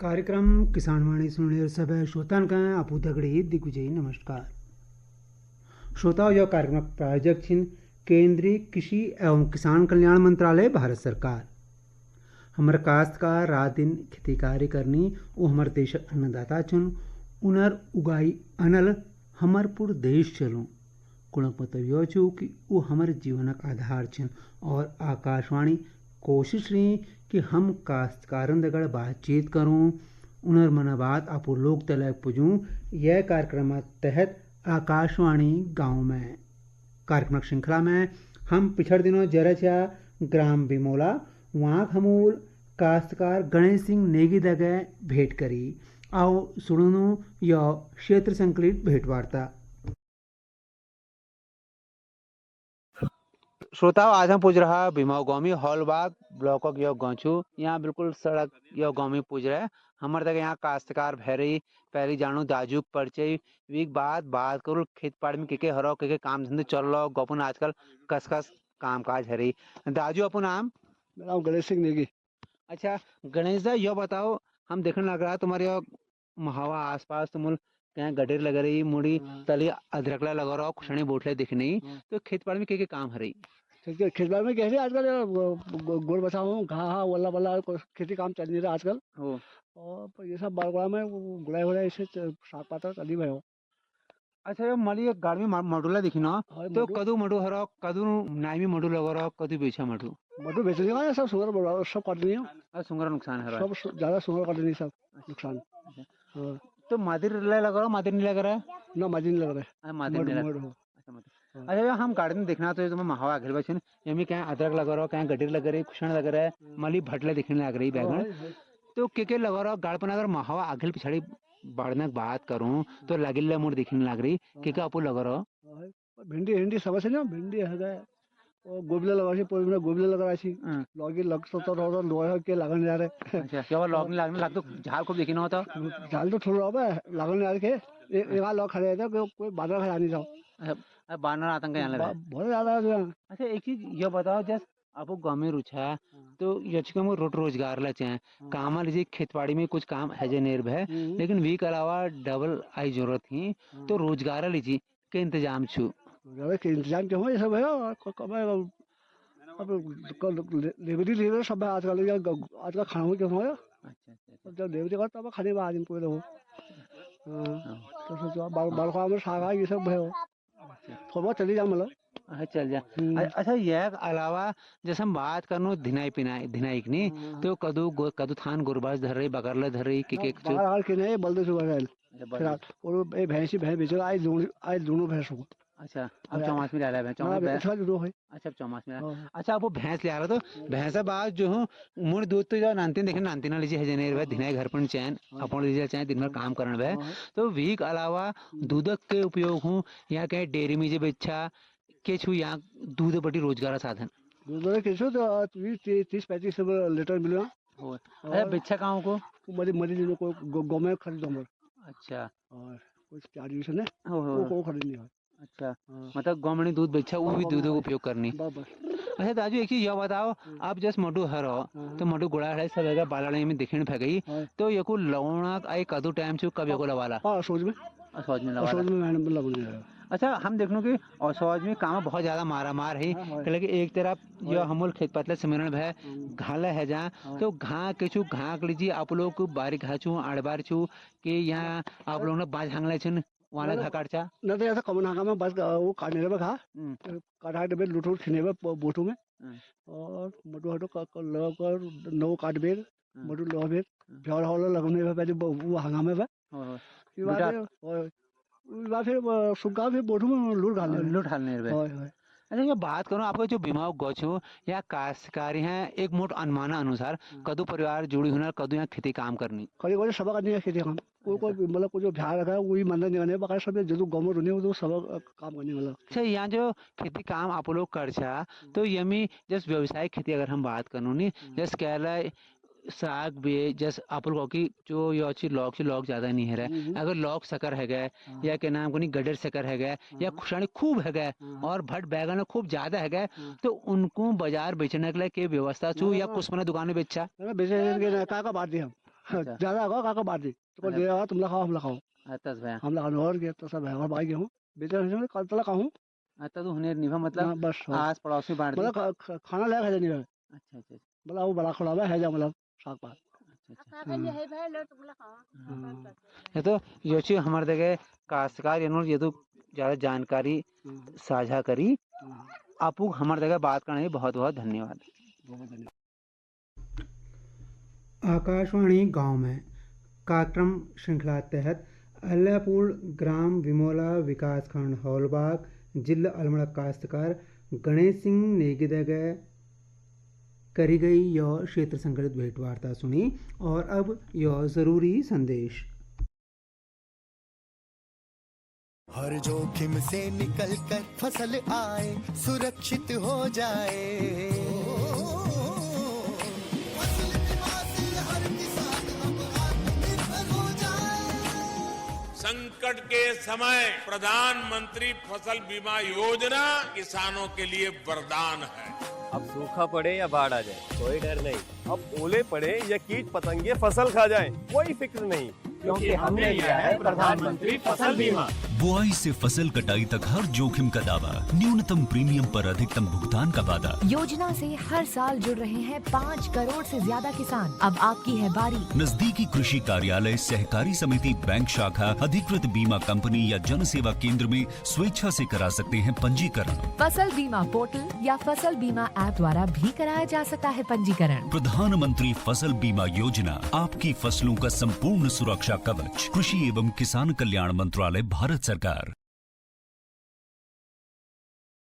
कार्यक्रम किसानवाणी सुनने सभा श्रोतांका आपू दगड़ी दिग्विजयी नमस्कार। श्रोताओं, यह कार्यक्रम प्रायोजक छिन केंद्रीय कृषि एवं किसान कल्याण मंत्रालय भारत सरकार। हमर काश्तकार रात दिन खेती कार्य करनी वो हमर देश अन्नदाता चुन उनर उगाई अनल हमर पूर्ण देश चलूँ कुणक मतलब यो छु कि वो हमर जीवनक आधार छिन और आकाशवाणी कोशिश रही कि हम काश्तकारन दगड़ बातचीत करूं उनर मना बात आपो लोग तलक पुजूं। यह कार्यक्रम तहत आकाशवाणी गांव में कार्यक्रम श्रृंखला में हम पिछड़ दिनों जरचा ग्राम बिमोला वहाँ हमूल काश्तकार गणेश सिंह नेगी दगे भेंट करी। आओ सुनो यह क्षेत्र संकलित भेंट वार्ता। श्रोताओं, आज हम पूछ रहा भीमाऊ गाँव में हॉलबाग ब्लॉक यो गाँव छू। यहाँ बिल्कुल सड़क यो गाँव में पूछ रहे हमारे तक यहाँ काश्तकार भैरी पहली जानू दाजुक परिचय वीक बाद बात करूँ खेत पाड़ में के हरो के काम धंधे चल रहा गोपन आजकल कस कस काम काज हरी। दाजू अपन नाम? मेरा नाम गणेश सिंह नेगी। अच्छा गणेश दा, यो बताओ हम देखने लग रहा तुम्हारे महावा आसपास तुम कहीं गडेर लग रही मुड़ी तली अदरकला लगा रहा खुशनी बोटले दिखनी तो खेत पाड़ में के काम हरी? खेत बाड़ी में कैसे आजकल गोड़ बसा हूँ घा वल्ला वल्ला खेती काम चल नहीं रहा आजकल। और ये सब बारगुड़ा में गुड़ाई वुड़ाई इसे साफ पाता चली भाई हो। अच्छा ये मली एक गाड़ी में मडुला दिखी ना तो कदू मडु हरो कदू नाइमी मडु लगा रहा कदू बेचा मडु बेचने का सब सुगर सब काट नहीं है। सुंगर नुकसान है सब ज्यादा सुगर काट नहीं सब नुकसान। तो मादिर लगा रहा मादिर नहीं लग रहा है ना मादिर नहीं लग रहा है मादिर नहीं लग। अच्छा हम गार्डन देखना तो तुम्हें महावा आगे बचन यमी कहीं अदरक लगा रहा कहीं गडीर लग रही खुशण लग रहा है मली भटले दिखने लग रही बैगन तो के लगा रहा गाड़पन अगर महावा आगे पिछाड़ी बढ़ने बात करूं तो लगिल्ला मुड़ दिखने लग रही के आपको लगा रहा भिंडी हिंडी समझ ना भिंडी है गोबले लगा पूरी गोबले लगा लगी लग तो लोहा के लगन जा रहे। अच्छा क्या लॉग नहीं लगने लग तो झाल खूब देखना होता झाल तो थोड़ा अब लगन जा रहे एक लोग खड़े थे कोई बादल खड़ा नहीं जाओ बानर आतंक यहाँ लगा बहुत ज्यादा। अच्छा एक चीज ये बताओ जैसे आपको गाँव में रुचा तो यचकम रोट रोजगार ला चाहे काम लीजिए खेतवाड़ी में कुछ काम है जे निर्भय लेकिन वी के अलावा डबल आई जरूरत ही तो रोजगार लीजिए के इंतजाम छू के इंतजाम क्यों ये सब है अब लेबरी लेबर सब आजकल खाना क्यों है। अच्छा जब लेबरी करता अब खाने में आदमी कोई हो तो सोचो बालका में सागा ये सब है थोड़ा चली जा मतलब चल जा। अच्छा यह अलावा जैसे हम बात करनो धिनाई पिनाई धिनाई की नहीं तो कदू थान गुरबाज धर रही बगरला धर रही के बगरल के नहीं बलदे सुबह और ए भैंस बेचो आई दोनों भैंस हो। अच्छा अब चौमास में डाला है चौमास है। अच्छा चौमास में अच्छा वो भैंस ले आ रहा तो भैंसा बात जो हूँ मुड़ दूध तो जाओ नानतीन देखे नानतीना लीजिए है जनेर भाई धिनाई घर पर चैन अपन लीजिए चाहे दिन भर काम करना भाई तो वीक अलावा दूधक के उपयोग हूँ यहाँ कहीं डेयरी में जो बेचा के छू यहाँ दूध बड़ी रोजगार साधन दूध के छू तो 30-35 लीटर मिला। अच्छा बेचा कहाँ को मरी को गौ में खरीदो हम। अच्छा और कुछ चार डिवीजन है वो खरीदनी है। अच्छा मतलब गवर्नमेंट दूध बेचा वो भी दूध का उपयोग करनी। अच्छा दाजू एक चीज यह बताओ आप जैसे मडू हरो तो मडू गुड़ा है सब जगह बालाड़ी में दिखने फे गई तो ये को लवणा आई कदू टाइम से कब ये को लवाला सोच में लवाला। अच्छा हम देखने की और सोच में काम बहुत ज्यादा मारा मार है लेकिन एक तरफ जो हमूल खेत पतले सिमरण भय घाला है जहाँ तो घा के छू घा कर लीजिए आप लोग बारी घा छू आड़बार छू कि यहाँ आप लोग ने बाज हांगले छन वाला घा काटचा न तो ऐसा कमन हागा में बस वो काटने में घा काटा में लुटूर खिने में बोटू में और मटू हटो लगर नौ काट बेर मटू लो बेर प्यार हॉल लगने में पहले वो हांगा में फिर सुगा फिर बोटू में लूट डालने अच्छा ये बात करूँ आपका जो बीमा गौछो या काश्तकारी हैं एक मोट अनुमाना अनुसार कदू परिवार जुड़ी हुई कदू यहाँ खेती काम करनी खड़ी कोई सब करनी है खेती काम कोई मतलब कोई जो ध्यान रखा है वही मंदिर नहीं करने बाकी सब जो गवर्नमेंट होने वो सब काम करने वाला। अच्छा यहाँ जो खेती काम आप लोग कर तो यमी जैसे व्यवसायिक खेती अगर हम बात करूँ नहीं जैसे कह रहा है साग भी जैसे आप लोगों की जो ये अच्छी लौक ज्यादा नहीं है रहा अगर लौक शकर है गए या के नाम को नहीं गडर शकर है गए या खुशानी खूब है गए और भट बैगन खूब ज्यादा है गए तो उनको बाजार बेचने के लिए के व्यवस्था छू या कुछ मना दुकान में बेचा बेचे का बात दिया अच्छा ज्यादा होगा काका बाटी तो अच्छा ले आओ तुम लगाओ हम लगाओ अच्छा भैया हम लगाओ और के तो सब है और भाई गेहूं बेचे में कल तक कहूं अच्छा तो हुनेर निभा मतलब ना बस हो आस पड़ोस में बांट दी। मतलब खाना लायक है नहीं है अच्छा अच्छा मतलब वो बड़ा खड़ा है जा मतलब साग पात अच्छा अच्छा हाँ, ये तो यो चीज हमारे देखे काश्तकार ये तो ज्यादा जानकारी हाँ, साझा करी हाँ, आपू हमारे जगह बात करने के बहुत बहुत धन्यवाद। बहुत धन्यवाद। आकाशवाणी गांव में कार्यक्रम श्रृंखला तहत अल्लापुर ग्राम विमोला विकासखंड हौलबाग जिला अल्मोड़ा काश्तकार गणेश सिंह नेगी करी गई यह क्षेत्र संकलित भेंट वार्ता सुनी और अब यह जरूरी संदेश। हर जोखिम से निकल कर फसल आए सुरक्षित हो जाए। फसल बीमा से हर किसान अब आत्मनिर्भर हो जाए। संकट के समय प्रधानमंत्री फसल बीमा योजना किसानों के लिए वरदान है। अब सूखा पड़े या बाढ़ आ जाए कोई डर नहीं, अब ओले पड़े या कीट पतंगे फसल खा जाए कोई फिक्र नहीं, क्योंकि हमने लिया है प्रधानमंत्री फसल बीमा। बुआई से फसल कटाई तक हर जोखिम का दावा, न्यूनतम प्रीमियम पर अधिकतम भुगतान का वादा। योजना से हर साल जुड़ रहे हैं 5 करोड़ से ज्यादा किसान। अब आपकी है बारी। नजदीकी कृषि कार्यालय, सहकारी समिति, बैंक शाखा, अधिकृत बीमा कंपनी या जन सेवा केंद्र में स्वेच्छा से करा सकते हैं पंजीकरण। फसल बीमा पोर्टल या फसल बीमा ऐप द्वारा भी कराया जा सकता है पंजीकरण। प्रधानमंत्री फसल बीमा योजना, आपकी फसलों का संपूर्ण सुरक्षा कवच। कृषि एवं किसान कल्याण मंत्रालय, भारत सरकार।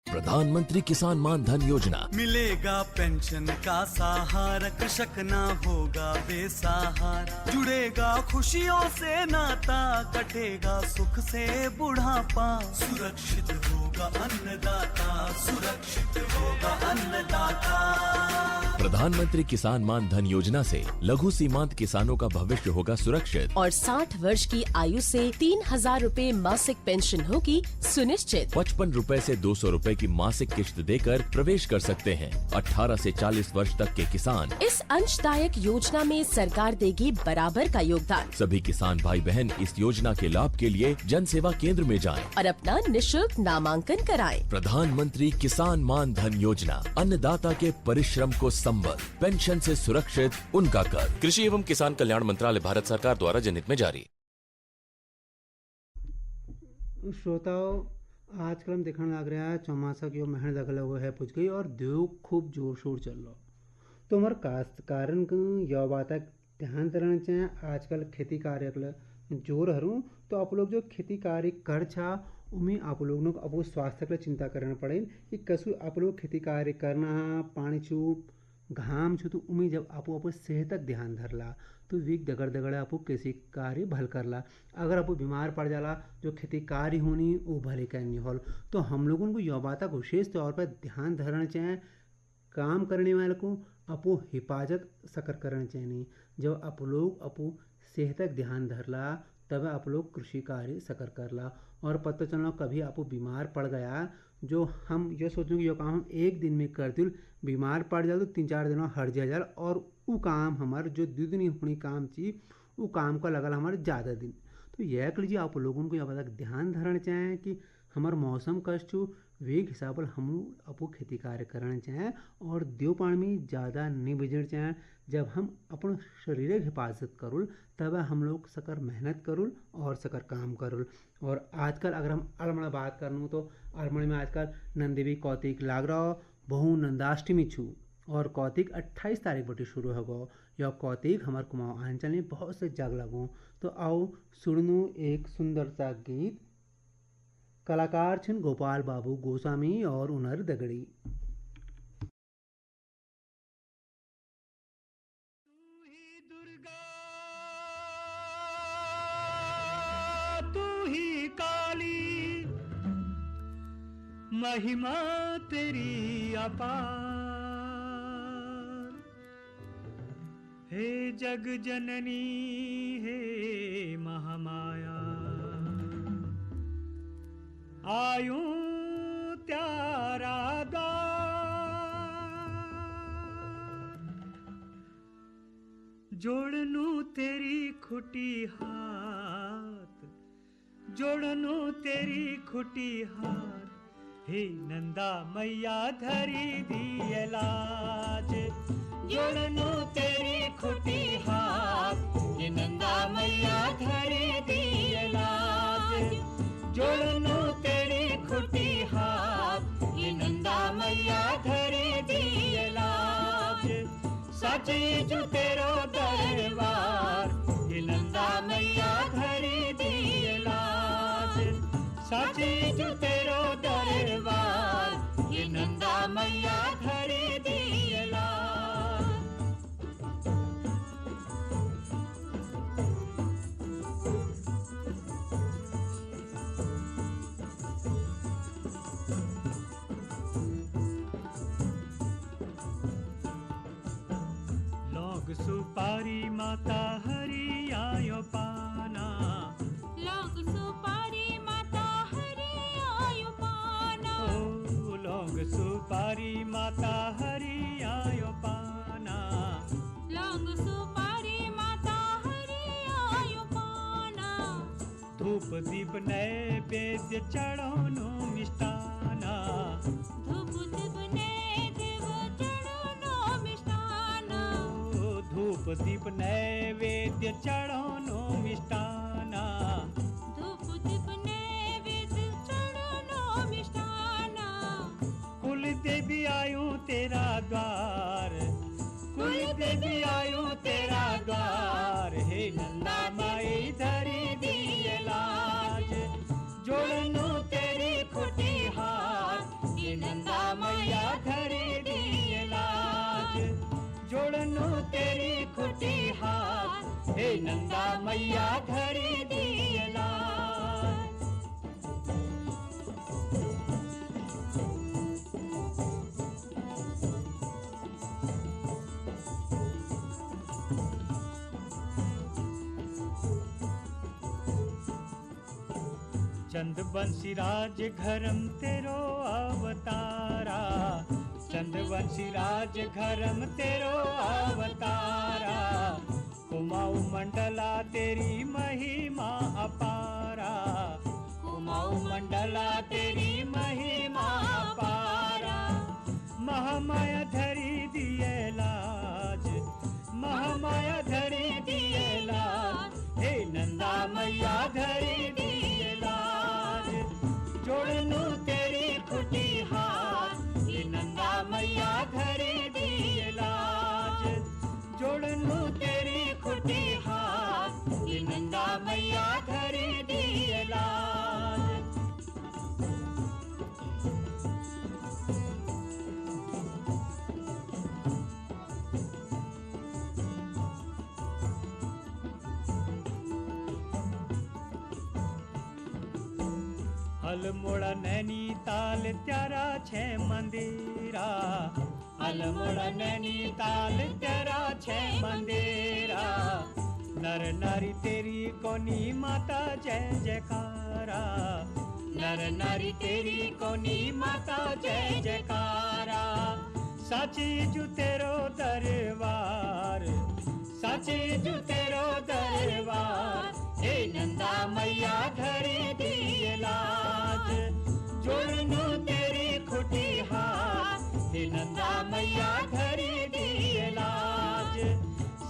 प्रधानमंत्री किसान मान धन योजना। मिलेगा पेंशन का सहारा, कृषक ना होगा बेसहारा, जुड़ेगा खुशियों से नाता, कटेगा सुख से बुढ़ापा, सुरक्षित होगा अन्नदाता, सुरक्षित होगा अन्नदाता। प्रधानमंत्री किसान मान धन योजना से लघु सीमांत किसानों का भविष्य होगा सुरक्षित और 60 वर्ष की आयु से 3,000 रूपए मासिक पेंशन होगी सुनिश्चित। 55 रूपए से 200 रूपए की मासिक किश्त देकर प्रवेश कर सकते हैं 18 से 40 वर्ष तक के किसान। इस अंशदायक योजना में सरकार देगी बराबर का योगदान। सभी किसान भाई बहन इस योजना के लाभ के लिए जन सेवा केंद्र में जाएं और अपना निशुल्क नामांकन कराएं। प्रधानमंत्री किसान मान धन योजना, अन्नदाता के परिश्रम को संबल, पेंशन से सुरक्षित उनका कर। कृषि एवं किसान कल्याण मंत्रालय, भारत सरकार द्वारा जनहित में जारी। श्रोताओं, आजकल हम देखने लग रहा है चौमासा की मेहनत लगल हुआ है पुज गई और देव खूब जोर शोर चल रहा। तो हमारे काश्तकारन को यह बात ध्यान देना चाहिए, आजकल खेती कार्य जोर हरूँ तो आप लोग जो खेती कार्य कर छा उमें आप लोगों को अपो स्वास्थ्य के लिए चिंता करना पड़े कि कसु आप लोग खेती कार्य करना पानी छू घाम छू तो उमें जब आपो अपो सेहत तक ध्यान धरला तो वीक दगड़ दगड़ आपो कृषि कार्य भल करला। अगर आपो बीमार पड़ जाला जो खेती कार्य होनी वो भले करनी होल। तो हम लोगों को यह बात विशेष तौर पर ध्यान धरना चाहिए, काम करने वाले को अपो हिफाजत सकर करना चाहिए। जब आप लोग अपो सेहत तक ध्यान धरला तब आप लोग कृषि कार्य सकर करला और पता चलना कभी आपको बीमार पड़ गया जो हम ये सोचें कि जो काम हम एक दिन में करते बीमार पड़ जाए तो 3-4 दिन में हट जाए और वो काम हमारे जो 2 दिन होनी काम थी वो काम का लगल हमारे ज़्यादा दिन। तो यह कर लीजिए आप लोगों को यह बात ध्यान धरना चाहें कि हमारे मौसम कष्ट वे हिसाब हम अपो खेती कार्य करना चाहें और देव पानी में ज़्यादा नहीं बिजड़ चाहें। जब हम अपन शरीर की हिफाजत करुल तब हम लोग सकर मेहनत करुल और सकर काम करुल। और आजकल अगर हम अल्मोड़ा बात करूँ तो अल्मोड़ा में आजकल नंदेवी कौतिक लाग रहा बहु नंदाष्टमी छू और कौतिक 28 तारीख बटे शुरू होगा। यह कौतिक हमारे कुमाऊँ आंचल में बहुत से जग लगों। तो आओ सुनू एक सुंदर सा गीत। कलाकार छिन गोपाल बाबू गोस्वामी और उनर दगड़ी। तू ही काली महिमा तेरी अपार, हे जग जननी हे महामाया, आयूं त्यारा द्वार, जोड़नू तेरी खुटी हाथ, जोड़नू तेरी खुटी हाथ, हे नंदा मैया धरी दिए लाज। जोड़नू तेरी खुटी हाथ, हे नंदा मैया धरी दिए लाज। जोड़नू तेरी खुटी हाथ, हे नंदा मैया धरी दिए लाज। सच जो तेरो दरबार, हे नंदा मैया धरी दिए लाज। सच जो तेरो दरबार, हे नंदा मैया धरी दिए लाज। लौंग सुपारी माता हरि आयो पाना, लौंग सुपारी माता हरि आयो पाना। ओ लौंग सुपारी माता हरि आयो पाना। लौंग सुपारी माता हरि आयो पाना। धूप दीप नैवेद्य चढ़ानो मिष्टाना, धूप दीप नैवेद्य चढ़ानो मिष्टाना। धूप दीप नैवेद्य चढ़ानो मिष्टाना। धूप दीप नैवेद्य चढ़ानो मिष्टाना। कुल देवी आयूं तेरा द्वार, कुल देवी आयूं तेरा द्वार, हे नंदा माई धरी दिए लाज। जोड़नू तेरी खुटी हाथ, हे नंदा मैया धरी दिए लाज। जोड़नू तेरी खुटी हाथ, हे नंदा मैया धरी दिए लाज। चंद बंसी राज घरम तेरो अवतारा, चंद बंसी राज घरम तेरो अवतारा। कुमाऊ मंडला तेरी महिमा अपारा, कुमाऊ मंडला तेरी महिमा अपारा। महामाया धरी दिए लाज, महामाया धरी दिए लाज, हे नंदा मैया धरी दिए लाज। जोड़नू तेरी खुटी हाथ, हे नंदा मैया धरी दिए लाज। जोड़नू तेरी खुटी हाथ, हे नंदा मैया धरी दिए लाज। अल्मोड़ा नैनीताल त्यारा छे मंदिरा, अल्मोड़ा नैनीताल त्यारा छे मंदिरा। नर नारी तेरी कोनी माता जय जयकारा, नर नारी तेरी कोनी माता जय जयकारा। साची जू तेरो दरबार, साची जू तेरो दरबार, हे नंदा मैया धरी दिए लाज। जोड़नू तेरी खुटी हाथ, हे नंदा मैया धरी दिए लाज।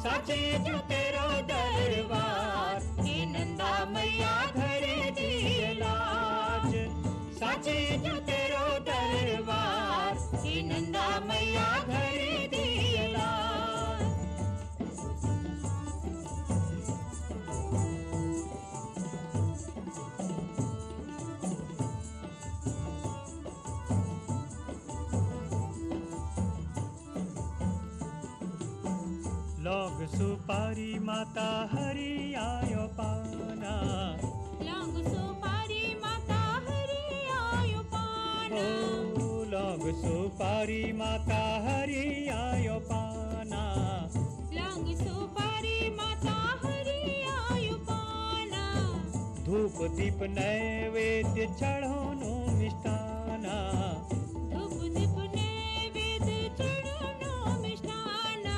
साची जू तेरो दरबार, हे नंदा मैया धरी दिए लाज। साची जू तेरो दरबार, हे नंदा मैया धरी दिए लाज। लौंग सुपारी माता हरि आयो पाना, लौंग सुपारी माता हरि आयो पाना। ओ लौंग सुपारी माता हरि आयो पाना। लौंग सुपारी माता हरि आयो पाना। धूप दीप नैवेद्य चढ़ानो मिष्टाना, धूप दीप नैवेद्य चढ़ानो मिष्टाना।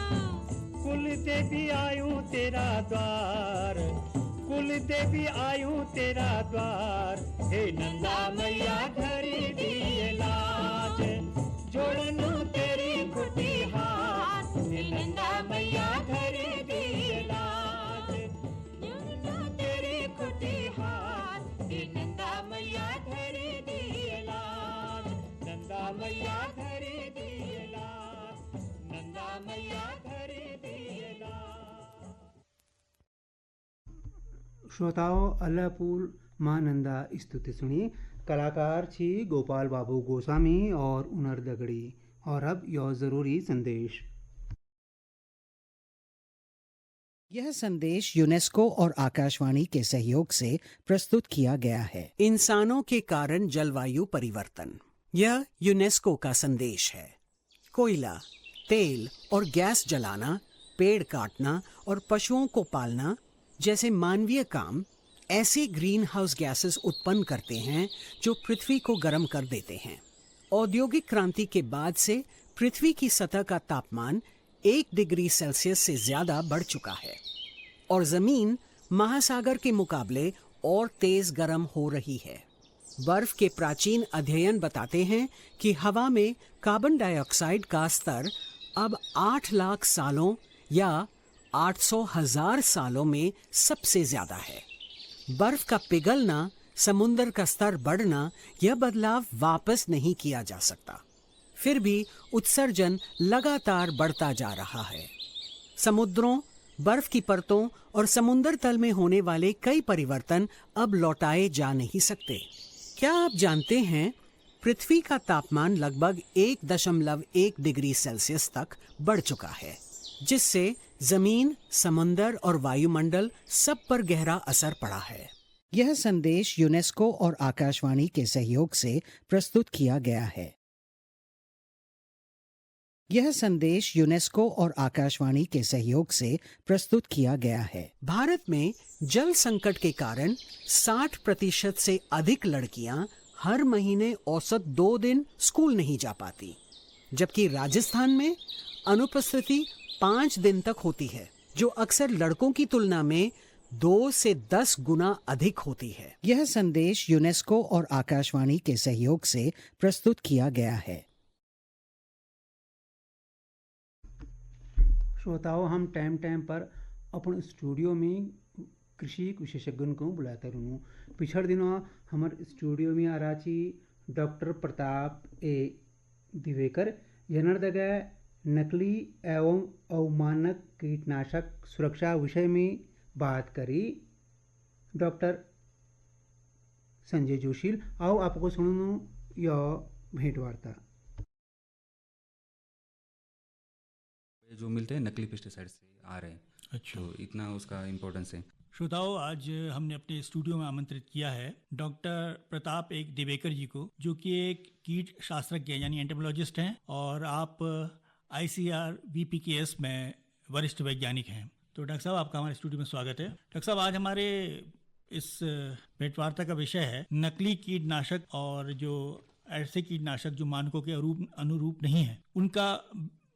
कुल देवी आयूं तेरा द्वार, कुल देवी आयूं तेरा द्वार, हे नंदा मैया धरी दिए लाज, जोड़नू तेरी खुटी हाथ, हे नंदा मैया धरी दिए लाज, जोड़नू तेरी खुटी हाथ, हे नंदा मैया धरी दिए लाज, नंदा मैया धरी दिए लाज, नंदा मैया धरी दिए लाज। श्रोताओं अल्लाहपुर मां नंदा स्तुति सुनी। कलाकार छी गोपाल बाबू गोस्वामी और उनर दगड़ी। और अब यह जरूरी संदेश। यह संदेश यूनेस्को और आकाशवाणी के सहयोग से प्रस्तुत किया गया है। इंसानों के कारण जलवायु परिवर्तन, यह यूनेस्को का संदेश है। कोयला, तेल और गैस जलाना, पेड़ काटना और पशुओं को पालना जैसे मानवीय काम ऐसे ग्रीन हाउस गैसेस उत्पन्न करते हैं जो पृथ्वी को गर्म कर देते हैं। औद्योगिक क्रांति के बाद से पृथ्वी की सतह का तापमान 1 डिग्री सेल्सियस से ज्यादा बढ़ चुका है और जमीन महासागर के मुकाबले और तेज गर्म हो रही है। बर्फ के प्राचीन अध्ययन बताते हैं कि हवा में कार्बन डाइऑक्साइड का स्तर अब 8 लाख सालों या 800,000 सालों में सबसे ज्यादा है। बर्फ का पिघलना, समुद्र का स्तर बढ़ना, यह बदलाव वापस नहीं किया जा सकता। फिर भी उत्सर्जन लगातार बढ़ता जा रहा है। समुद्रों, बर्फ की परतों और समुद्र तल में होने वाले कई परिवर्तन अब लौटाए जा नहीं सकते। क्या आप जानते हैं, पृथ्वी का तापमान लगभग 1.1 डिग्री सेल्सियस तक बढ़ चुका है, जिससे जमीन, समुद्र और वायुमंडल सब पर गहरा असर पड़ा है। यह संदेश यूनेस्को और आकाशवाणी के सहयोग से प्रस्तुत किया गया है। यह संदेश यूनेस्को और आकाशवाणी के सहयोग से प्रस्तुत किया गया है। भारत में जल संकट के कारण 60% से अधिक लड़कियां हर महीने औसत 2 दिन स्कूल नहीं जा पाती, जबकि राजस्थान में अनुपस्थिति 5 दिन तक होती है, जो अक्सर लड़कों की तुलना में 2 से 10 गुना अधिक होती है। यह संदेश यूनेस्को और आकाशवाणी के सहयोग से प्रस्तुत किया गया है। श्रोताओं, हम टाइम टाइम पर अपन स्टूडियो में कृषि विशेषज्ञ को बुलाते रहूँ। पिछड़ दिनों हमारे स्टूडियो में आ रही डॉक्टर प्रताप ए दिवेकर यनर जगह नकली एवं अवमानक कीटनाशक सुरक्षा विषय में बात करी। डॉक्टर संजय जोशी, आओ आपको सुनो यह भेंट वार्ता। जो मिलते हैं नकली पेस्टिसाइड से आ रहे हैं, अच्छा, तो इतना उसका इम्पोर्टेंस है। श्रोताओ, आज हमने अपने स्टूडियो में आमंत्रित किया है डॉक्टर प्रताप एक दिवेकर जी को, जो कि एक कीट शास्त्रज्ञ यानी एंटोमोलॉजिस्ट हैं और आप ICAR VPKS में वरिष्ठ वैज्ञानिक हैं। तो डॉक्टर साहब, आपका हमारे स्टूडियो में स्वागत है। डॉक्टर साहब, आज हमारे इस भेंटवार्ता का विषय है नकली कीटनाशक और जो ऐसे कीटनाशक जो मानकों के अनुरूप नहीं है, उनका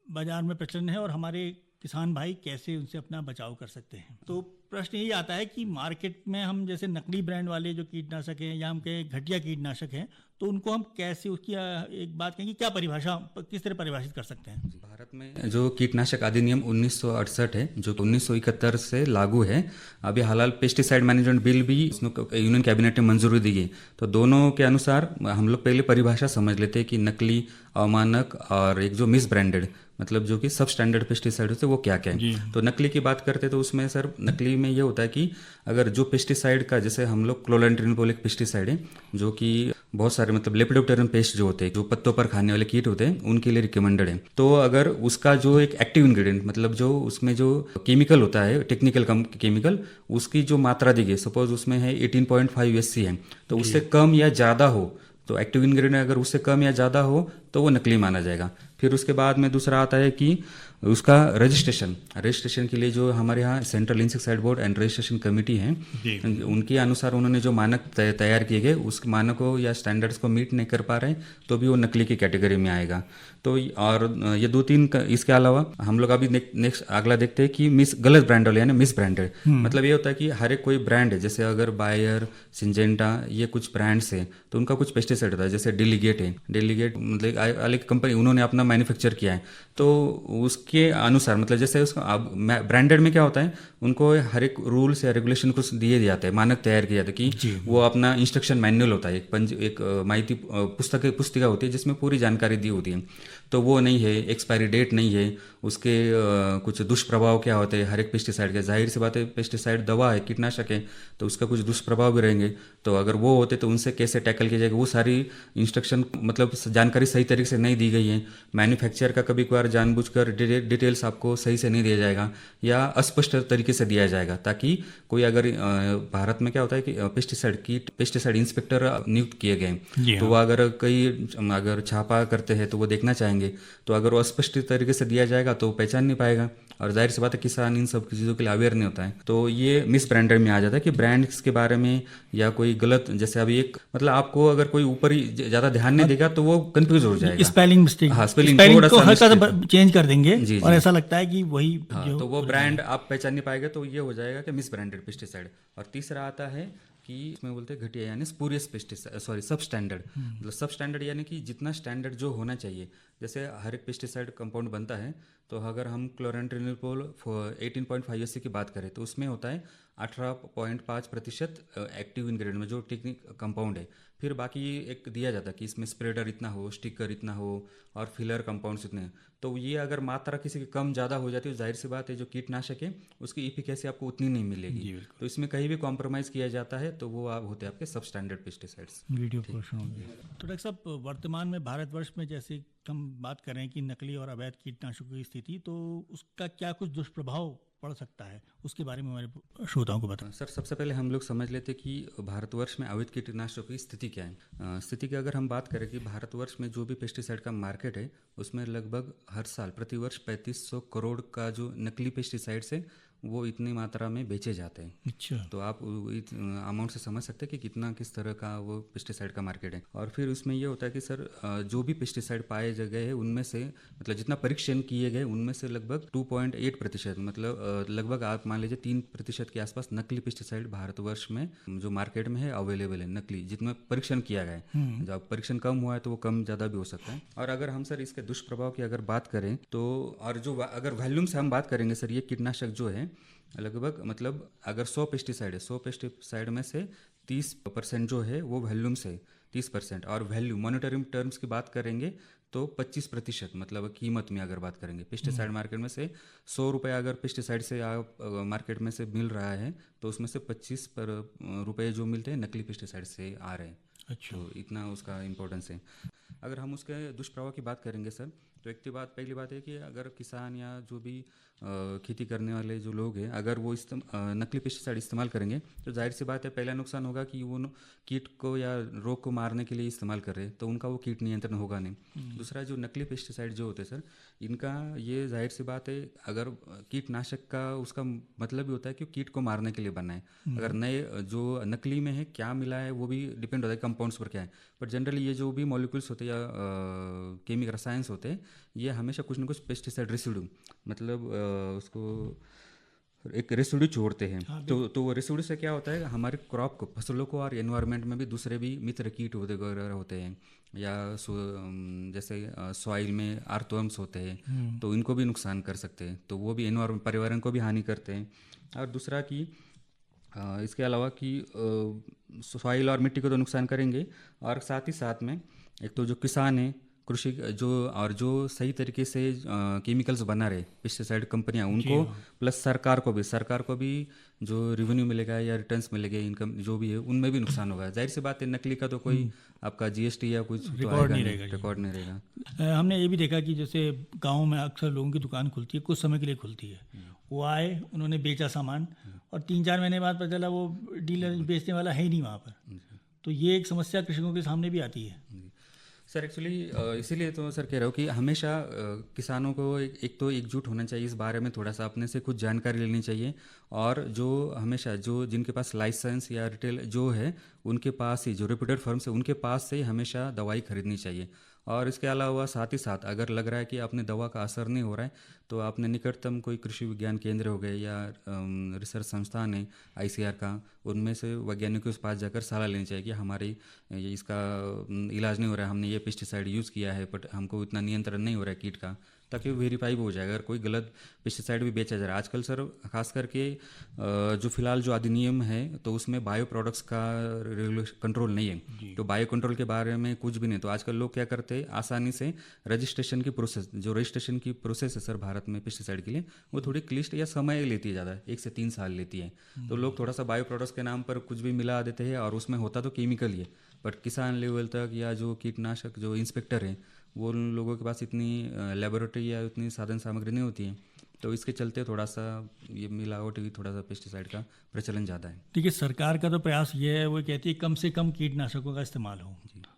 बाजार में प्रचलन है और हमारे किसान भाई कैसे उनसे अपना बचाव कर सकते हैं। तो प्रश्न यही आता है कि मार्केट में हम जैसे नकली ब्रांड वाले जो कीटनाशक हैं या हम कहें घटिया कीटनाशक हैं, तो उनको हम कैसे, उसकी एक बात कहेंगे, क्या परिभाषा, किस तरह परिभाषित कर सकते हैं? भारत में जो कीटनाशक अधिनियम 1968 है, जो 1971 से लागू है, अभी हाल पेस्टिसाइड मैनेजमेंट बिल भी इसमें यूनियन कैबिनेट ने मंजूरी दी है। तो दोनों के अनुसार हम लोग पहले परिभाषा समझ लेते हैं कि नकली, अवमानक और एक जो मिस ब्रांडेड, मतलब जो कि सब स्टैंडर्ड पेस्टिसाइड होते हैं, वो क्या क्या है। तो नकली की बात करते हैं तो उसमें सर नकली में ये होता है कि अगर जो पेस्टिसाइड का, जैसे हम लोग क्लोरेंट्रिनोल एक पेस्टिसाइड है जो कि बहुत सारे मतलब लेपिडोप्टेरन पेस्ट जो होते हैं, जो पत्तों पर खाने वाले कीट होते हैं, उनके लिए रिकमेंडेड है। तो अगर उसका जो एक एक्टिव इंग्रेडिएंट, मतलब जो उसमें जो केमिकल होता है, टेक्निकल केमिकल, उसकी जो मात्रा दी गई, सपोज उसमें है 18.5 SC है, तो उससे कम या ज़्यादा हो, तो एक्टिव इंग्रेडिएंट अगर उससे कम या ज़्यादा हो तो वो नकली माना जाएगा। फिर उसके बाद में दूसरा आता है कि उसका रजिस्ट्रेशन के लिए जो हमारे यहाँ central insecticide board and registration committee है, उनके अनुसार उन्होंने जो मानक तैयार किए गए उस मानकों या स्टैंडर्ड्स को मीट नहीं कर पा रहे तो भी वो नकली की कैटेगरी में आएगा। तो और ये 2-3 इसके अलावा हम लोग अभी नेक्स्ट अगला देखते हैं कि गलत ब्रांड वाले यानी मिस ब्रांडेड। मतलब ये होता है कि हर एक कोई ब्रांड है, जैसे अगर बायर, सिंजेंटा, ये कुछ ब्रांड्स है तो उनका कुछ पेस्टिसाइड होता है। जैसे डेलीगेट मतलब अलग कंपनी उन्होंने अपना मैन्युफैक्चर किया है, तो उसके अनुसार मतलब जैसे उसका अब ब्रांडेड में क्या होता है, उनको हर एक रूल्स या रेगुलेशन कुछ दिए जाते हैं, मानक तैयार किया जाता है कि वो अपना इंस्ट्रक्शन मैनुअल होता है, एक माहिती पुस्तिका होती है जिसमें पूरी जानकारी दी होती है। तो वो नहीं है, एक्सपायरी डेट नहीं है, उसके कुछ दुष्प्रभाव क्या होते हैं हर एक पेस्टिसाइड के। जाहिर सी बात है पेस्टिसाइड दवा है, कीटनाशक है, तो उसका कुछ दुष्प्रभाव भी रहेंगे। तो अगर वो होते तो उनसे कैसे टैकल किया जाएगा, वो सारी इंस्ट्रक्शन मतलब जानकारी सही तरीके से नहीं दी गई है। मैन्युफैक्चर का कभी कभार जानबूझकर डिटेल्स आपको सही से नहीं दिया जाएगा या अस्पष्ट तरीके से दिया जाएगा, ताकि कोई अगर भारत में क्या होता है कि पेस्टिसाइड इंस्पेक्टर नियुक्त किए गए, तो वो अगर छापा करते हैं तो वो देखना चाहेंगे, तो अगर वो अस्पष्ट तरीके से दिया जाएगा तो पहचान नहीं पाएगा। और जाहिर सी बात है किसान इन सब चीज़ों के लिए अवेयर नहीं होता है, तो ये मिस ब्रांडेड में आ जाता है कि ब्रांड्स के बारे में या कोई गलत, जैसे अभी एक मतलब आपको अगर कोई ऊपर ही ज़्यादा ध्यान नहीं देगा तो वो कंफ्यूज हो जाएगा, स्पेलिंग मिस्टेक, हाँ स्पेलिंग थोड़ा सा चेंज कर देंगे और ऐसा लगता है कि वही तो वो ब्रांड आप पहचान नहीं पाएगा, तो ये हो जाएगा कि मिस ब्रांडेड पेस्टिसाइड। और तीसरा आता है कि इसमें बोलते हैं घटिया यानी स्पूरियस पेस्टिसाइड, सब स्टैंडर्ड। मतलब सब स्टैंडर्ड यानी कि जितना स्टैंडर्ड जो होना चाहिए, जैसे हर एक पेस्टिसाइड कंपाउंड बनता है, तो अगर हम क्लोरेंट्रिनिपोल 18.5 SC की बात करें तो उसमें होता है 18.5% एक्टिव इंग्रेडिएंट में जो टेक्निक कंपाउंड है। फिर बाकी एक दिया जाता है कि इसमें स्प्रेडर इतना हो, स्टिकर इतना हो और फिलर कंपाउंड्स इतने। तो ये अगर मात्रा किसी की कम ज़्यादा हो जाती है, जाहिर सी बात है जो कीटनाशक है उसकी इफिकेसी आपको उतनी नहीं मिलेगी। तो इसमें कहीं भी कॉम्प्रोमाइज़ किया जाता है तो वो आप होते हैं आपके सब स्टैंडर्ड पेस्टिसाइड्स। वीडियो क्वेश्चन हो गया। तो डॉक्टर साहब, वर्तमान में भारतवर्ष में जैसे हम बात कर रहे हैं कि नकली और अवैध कीटनाशकों की स्थिति, तो उसका क्या कुछ दुष्प्रभाव पड़ सकता है, उसके बारे में हमारे श्रोताओं को बताएं। सर, सबसे पहले हम लोग समझ लेते कि भारतवर्ष में अवैध कीटनाशकों की स्थिति क्या है। स्थिति की अगर हम बात करें कि भारतवर्ष में जो भी पेस्टिसाइड का मार्केट है उसमें लगभग हर साल प्रतिवर्ष 3500 करोड़ का जो नकली पेस्टिसाइड्स है वो इतनी मात्रा में बेचे जाते हैं। अच्छा। तो आप अमाउंट से समझ सकते हैं कि कितना किस तरह का वो पेस्टिसाइड का मार्केट है। और फिर उसमें ये होता है कि सर जो भी पेस्टिसाइड पाए गए हैं उनमें से मतलब जितना परीक्षण किए गए उनमें से लगभग 2.8% मतलब लगभग आप मान लीजिए 3% के आसपास नकली पेस्टिसाइड भारतवर्ष में जो मार्केट में है अवेलेबल है, नकली जितने परीक्षण किया गया है। जब परीक्षण कम हुआ है तो वो कम ज़्यादा भी हो सकता है। और अगर हम सर इसके दुष्प्रभाव की अगर बात करें तो, और जो अगर वॉल्यूम से हम बात करेंगे सर, ये कीटनाशक जो है लगभग मतलब अगर 100 पेस्टिसाइड है, 100 पेस्टिसाइड में से 30% जो है वो वॉल्यूम से 30%, और वैल्यू मॉनिटरी टर्म्स की बात करेंगे तो 25% मतलब कीमत में अगर बात करेंगे पेस्टिसाइड मार्केट में से 100 रुपये अगर पेस्टिसाइड से आप मार्केट में से मिल रहा है तो उसमें से 25 रुपये जो मिलते हैं नकली पेस्टिसाइड से आ रहे हैं। अच्छा। तो इतना उसका इम्पोर्टेंस है। अगर हम उसके दुष्प्रभाव की बात करेंगे सर, तो पहली बात है कि अगर किसान या जो भी खेती करने वाले जो लोग हैं अगर वो नकली पेस्टिसाइड इस्तेमाल करेंगे तो जाहिर सी बात है पहला नुकसान होगा कि वो कीट को या रोग को मारने के लिए इस्तेमाल कर रहे हैं तो उनका वो कीट नियंत्रण होगा नहीं। दूसरा जो नकली पेस्टिसाइड जो होते हैं सर, इनका ये जाहिर सी बात है अगर कीटनाशक का उसका मतलब भी होता है कि कीट को मारने के लिए बना है। अगर नए जो नकली में है क्या मिला है वो भी डिपेंड होता है कंपाउंड्स पर क्या है, पर जनरली ये जो भी मॉलिक्यूल्स होते हैं या केमिकल रसायन होते हैं ये हमेशा कुछ ना कुछ पेस्टिसाइड रेसिड्यू मतलब उसको एक रेसिड्यू छोड़ते हैं। हाँ, तो वो रेसिड्यू से क्या होता है हमारे क्रॉप को, फसलों को और एनवायरनमेंट में भी दूसरे भी मित्र कीट वगैरह होते हैं या जैसे सॉइल में अर्थवर्म्स होते हैं तो इनको भी नुकसान कर सकते हैं, तो वो भी पर्यावरण को भी हानि करते हैं। और दूसरा कि इसके अलावा कि सॉइल और मिट्टी को तो नुकसान करेंगे और साथ ही साथ में एक तो जो किसान है कृषि जो सही तरीके से केमिकल्स बना रहे पेस्टिसाइड कंपनियां उनको प्लस सरकार को भी जो रेवेन्यू मिलेगा या रिटर्न्स मिलेगा इनकम जो भी है उनमें भी नुकसान होगा। जाहिर सी बात है नकली का तो कोई आपका GST या कुछ रिकॉर्ड नहीं रहेगा। हमने ये भी देखा कि जैसे गाँव में अक्सर लोगों की दुकान खुलती है, कुछ समय के लिए खुलती है, वो आए उन्होंने बेचा सामान और 3-4 महीने बाद पता चला वो डीलर बेचने वाला है ही नहीं वहाँ पर, तो ये एक समस्या कृषकों के सामने भी आती है। सर एक्चुअली इसीलिए तो सर कह रहा हूँ कि हमेशा किसानों को एक तो एकजुट होना चाहिए, इस बारे में थोड़ा सा अपने से कुछ जानकारी लेनी चाहिए, और जो हमेशा जो जिनके पास लाइसेंस या रिटेल जो है उनके पास ही, जो रेप्यूटेड फर्म्स है उनके पास से ही हमेशा दवाई खरीदनी चाहिए। और इसके अलावा साथ ही साथ अगर लग रहा है कि अपने दवा का असर नहीं हो रहा है तो आपने निकटतम कोई कृषि विज्ञान केंद्र हो गए या रिसर्च संस्थान है ICR का, उनमें से वैज्ञानिकों के पास जाकर सलाह लेनी चाहिए कि हमारी इसका इलाज नहीं हो रहा है, हमने ये पेस्टिसाइड यूज़ किया है बट हमको इतना नियंत्रण नहीं हो रहा है कीट का, ताकि वो वेरीफाई हो जाएगा। अगर कोई गलत पेस्टिसाइड भी बेचा जा रहा है आजकल सर, खास करके जो फिलहाल जो अधिनियम है तो उसमें बायो प्रोडक्ट्स का कंट्रोल नहीं है, तो बायो कंट्रोल के बारे में कुछ भी नहीं। तो आजकल लोग क्या करते हैं, आसानी से रजिस्ट्रेशन की प्रोसेस, जो रजिस्ट्रेशन की प्रोसेस है सर भारत में पेस्टिसाइड के लिए, वो थोड़ी क्लिष्ट या समय लेती है, ज़्यादा 1 से 3 साल लेती है। तो लोग थोड़ा सा बायो प्रोडक्ट्स के नाम पर कुछ भी मिला देते हैं और उसमें होता तो केमिकल ही है, बट किसान लेवल तक या जो कीटनाशक जो इंस्पेक्टर है वो उन लोगों के पास इतनी लेबोरेटरी या इतनी साधन सामग्री नहीं होती है, तो इसके चलते थोड़ा सा ये मिलावट भी, थोड़ा सा पेस्टिसाइड का प्रचलन ज़्यादा है। देखिए सरकार का तो प्रयास ये है, वो कहती है कम से कम कीटनाशकों का इस्तेमाल हो,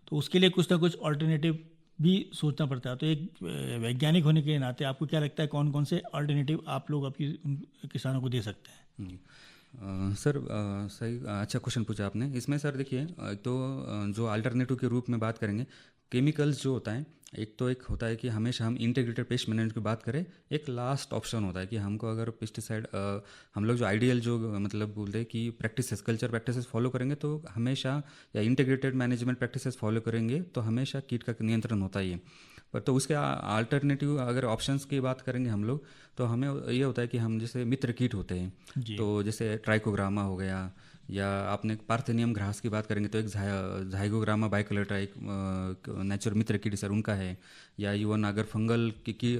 तो उसके लिए कुछ ना कुछ ऑल्टरनेटिव भी सोचना पड़ता है। तो एक वैज्ञानिक होने के नाते आपको क्या लगता है कौन कौन से ऑल्टरनेटिव आप लोग अपनी किसानों को दे सकते हैं? सर सही अच्छा क्वेश्चन पूछा आपने। इसमें सर देखिए, तो जो अल्टरनेटिव के रूप में बात करेंगे, केमिकल्स जो होता है, एक होता है कि हमेशा हम इंटीग्रेटेड पेस्ट मैनेजमेंट की बात करें, एक लास्ट ऑप्शन होता है कि हमको अगर पेस्टिसाइड हम लोग जो आइडियल जो मतलब बोलते हैं कि प्रैक्टिसेस, कल्चर प्रैक्टिसेस फॉलो करेंगे तो हमेशा, या इंटीग्रेटेड मैनेजमेंट प्रैक्टिसेस फॉलो करेंगे तो हमेशा कीट का नियंत्रण होता ही है। पर तो उसके अल्टरनेटिव अगर ऑप्शंस की बात करेंगे हम लोग, तो हमें ये होता है कि हम जैसे मित्र कीट होते हैं, तो जैसे ट्राइकोग्रामा हो गया, या आपने पार्थेनियम घास की बात करेंगे तो एक झाइगोग्रामा बाइकलर एक नेचुरल मित्र कीट सर उनका है, या इवन अगर फंगल की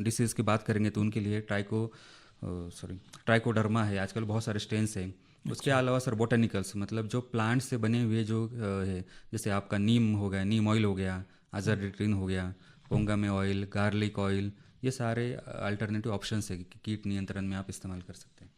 डिसीज़ की बात करेंगे तो उनके लिए ट्राइकोडर्मा है, आजकल बहुत सारे स्ट्रेन्स हैं। उसके अलावा सर बोटेनिकल्स, मतलब जो प्लांट से बने हुए जो है, जैसे आपका नीम हो गया, नीम ऑयल हो गया, आज़ाडिट्रिन हो गया, पोंगामे ऑयल, गार्लिक ऑयल, ये सारे अल्टरनेटिव ऑप्शंस है कि कीट नियंत्रण में आप इस्तेमाल कर सकते हैं।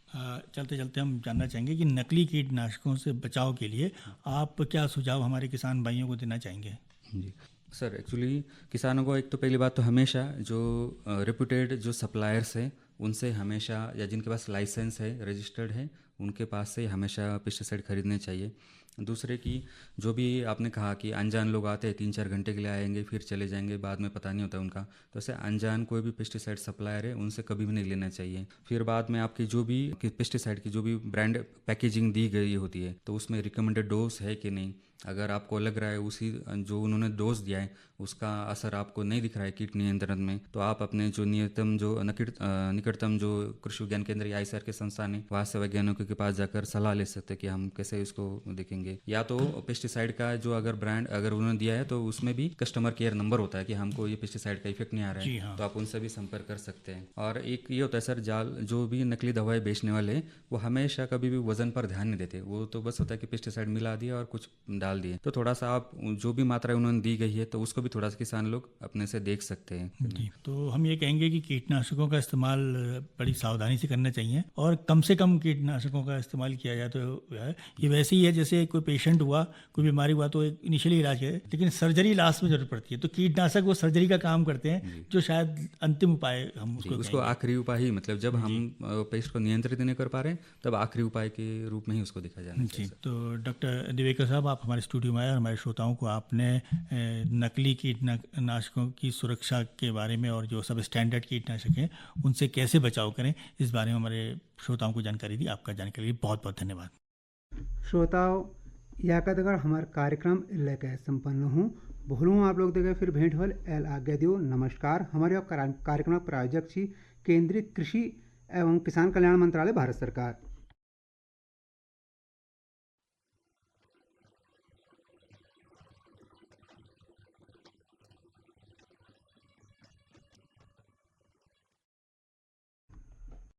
चलते चलते हम जानना चाहेंगे कि नकली कीटनाशकों से बचाव के लिए आप क्या सुझाव हमारे किसान भाइयों को देना चाहेंगे? जी सर, एक्चुअली किसानों को एक तो पहली बात तो हमेशा जो रेप्यूटेड जो सप्लायर्स है उनसे हमेशा, या जिनके पास लाइसेंस है, रजिस्टर्ड है, उनके पास से हमेशा पेस्टिसाइड खरीदने चाहिए। दूसरे की जो भी आपने कहा कि अनजान लोग आते हैं, 3-4 घंटे के लिए आएंगे फिर चले जाएंगे, बाद में पता नहीं होता उनका, तो ऐसे अनजान कोई भी पेस्टिसाइड सप्लायर है उनसे कभी भी नहीं लेना चाहिए। फिर बाद में आपकी जो भी पेस्टिसाइड की जो भी ब्रांड पैकेजिंग दी गई होती है तो उसमें रिकमेंडेड डोज है कि नहीं, अगर आपको लग रहा है उसी जो उन्होंने डोज दिया है उसका असर आपको नहीं दिख रहा है कीट नियंत्रण में, तो आप अपने जो निकटतम जो कृषि विज्ञान केंद्र या ICR के संस्थान है वहाँ से वैज्ञानिकों के पास जाकर सलाह ले सकते हैं कि हम कैसे इसको देखेंगे। या तो पेस्टिसाइड का जो अगर ब्रांड अगर उन्होंने दिया है तो उसमें भी कस्टमर केयर नंबर होता है कि हमको ये पेस्टिसाइड का इफेक्ट नहीं आ रहा है, तो आप उनसे भी संपर्क कर सकते हैं। और एक ये होता है सर, जो भी नकली दवाएं बेचने वाले वो हमेशा कभी भी वजन पर ध्यान नहीं देते, वो तो बस होता है कि पेस्टिसाइड मिला दिया और कुछ डाल दिए। तो थोड़ा सा आप जो भी मात्रा उन्होंने दी गई है तो उसको भी थोड़ा सा किसान लोग अपने से देख सकते हैं। जी, तो हम ये कहेंगे कि कीटनाशकों का इस्तेमाल बड़ी सावधानी से करना चाहिए और कम से कम कीटनाशकों का इस्तेमाल किया जाए। तो ये वैसे ही है जैसे कोई पेशेंट हुआ, कोई बीमारी हुआ तो एक इनिशियली इलाज है, लेकिन सर्जरी लास्ट में जरूरत पड़ती है, तो कीटनाशक वो सर्जरी का काम करते हैं जो शायद अंतिम उपाय हम उसको आखिरी उपाय ही, मतलब जब हम पेस्ट को नियंत्रित नहीं कर पा रहे तब आखिरी उपाय के रूप में ही उसको देखा जाना चाहिए। तो डॉक्टर दिवेकर साहब, आप हमारे स्टूडियो में आए और हमारे श्रोताओं को आपने नकली कीटनाशकों की सुरक्षा के बारे में और जो सब स्टैंडर्ड कीटनाशक हैं उनसे कैसे बचाव करें इस बारे में हमारे श्रोताओं को जानकारी दी। आपका जानकारी के लिए बहुत बहुत धन्यवाद। श्रोताओं, याकतगर हमारा कार्यक्रम इलाके संपन्न हूँ भूलूँ आप लोग देखे फिर भेंट होल एल आज्ञा दियो। नमस्कार। हमारे कार्यक्रम प्रायोजक छी केंद्रीय कृषि एवं किसान कल्याण मंत्रालय, भारत सरकार।